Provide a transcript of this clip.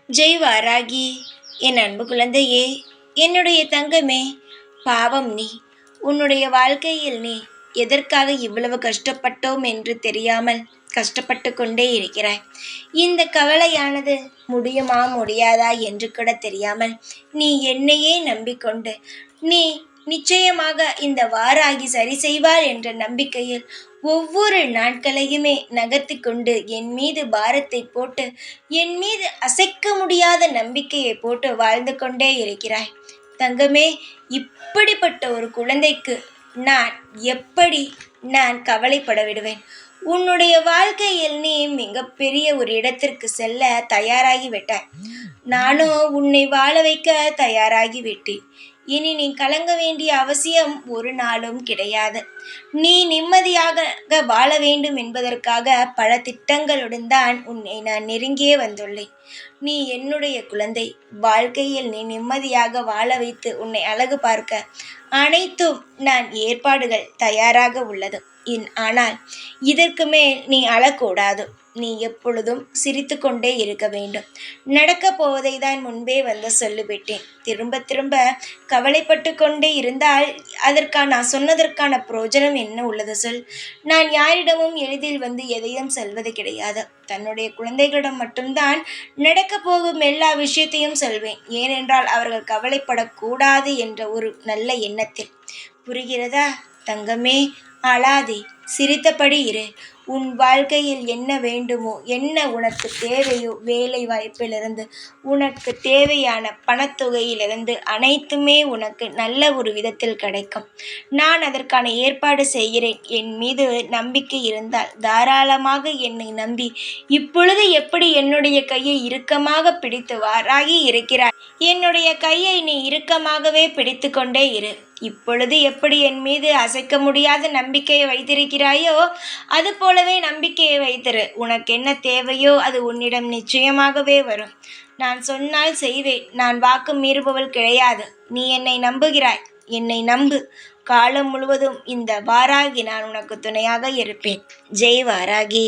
ஜெய் வாராகி, என் அன்பு குழந்தையே, என்னுடைய தங்கமே, பாவம் நீ. உன்னுடைய வாழ்க்கையில் நீ எதற்காக இவ்வளவு கஷ்டப்பட்டோம் என்று தெரியாமல் கஷ்டப்பட்டு கொண்டே இருக்கிறாய். இந்த கவலையானது முடியுமா முடியாதா என்று கூட தெரியாமல் நீ என்னையே நம்பிக்கொண்டு நீ நிச்சயமாக இந்த வாராகி சரி செய்வாள் என்ற நம்பிக்கையில் ஒவ்வொரு நாட்களையுமே நகர்த்தி கொண்டு என் மீது பாரத்தை போட்டு என் மீது அசைக்க முடியாத நம்பிக்கையை போட்டு வாழ்ந்து கொண்டே இருக்கிறாய். தங்கமே, இப்படிப்பட்ட ஒரு குழந்தைக்கு நான் எப்படி நான் கவலைப்பட விடுவேன்? உன்னுடைய வாழ்க்கையில் நீ மிகப்பெரிய ஒரு இடத்திற்கு செல்ல தயாராகி விட்டாய். நானும் உன்னை வாழ வைக்க தயாராகி விட்டேன். இனி நீ கலங்க வேண்டிய அவசியம் ஒரு நாளும் கிடையாது. நீ நிம்மதியாக வாழ வேண்டும் என்பதற்காக பல திட்டங்களுடன் தான் உன்னை நான் நெருங்கியே வந்துள்ளேன். நீ என்னுடைய குழந்தை. வாழ்க்கையில் நீ நிம்மதியாக வாழ வைத்து உன்னை அழகு பார்க்க அனைத்தும் நான் ஏற்பாடுகள் தயாராக உள்ளது. ஆனால் இதற்கு மேல் நீ அழக்கூடாது. நீ எப்பொழுதும் சிரித்து கொண்டே இருக்க வேண்டும். நடக்கப் போவதை தான் முன்பே வந்து சொல்லிவிட்டேன். திரும்ப திரும்ப கவலைப்பட்டு கொண்டே இருந்தால் நான் சொன்னதற்கான பிரயோஜனம் என்ன உள்ளது சொல்? நான் யாரிடமும் எளிதில் வந்து எதையும் சொல்வது கிடையாது. தன்னுடைய குழந்தைகளிடம் மட்டும்தான் நடக்கப் போகும் எல்லா விஷயத்தையும் சொல்வேன். ஏனென்றால் அவர்கள் கவலைப்படக்கூடாது என்ற ஒரு நல்ல எண்ணத்தில். புரிகிறதா தங்கமே? அழாதே, சிரித்தபடி இரு. உன் வாழ்க்கையில் என்ன வேண்டுமோ, என்ன உனக்கு தேவையோ, வேலை வாய்ப்பிலிருந்து உனக்கு தேவையான பணத்தொகையிலிருந்து அனைத்துமே உனக்கு நல்ல ஒரு விதத்தில் கிடைக்கும். நான் அதற்கான ஏற்பாடு செய்கிறேன். என் மீது நம்பிக்கை இருந்தால் தாராளமாக என்னை நம்பி இப்பொழுது எப்படி என்னுடைய கையை இறுக்கமாக பிடித்து வாராகி இருக்கிறாய், என்னுடைய கையை நீ இறுக்கமாகவே பிடித்து கொண்டே இரு. இப்பொழுது எப்படி என் மீது அசைக்க முடியாத நம்பிக்கையை வைத்திருக்கிறாயோ அது போலவே நம்பிக்கையை வைத்திரு. உனக்கு என்ன தேவையோ அது உன்னிடம் நிச்சயமாகவே வரும். நான் சொன்னால் செய்வேன். நான் வாக்கு மீறுபவள் கிடையாது. நீ என்னை நம்புகிறாய், என்னை நம்பு. காலம் முழுவதும் இந்த வாராகி நான் உனக்கு துணையாக இருப்பேன். ஜெய் வாராகி.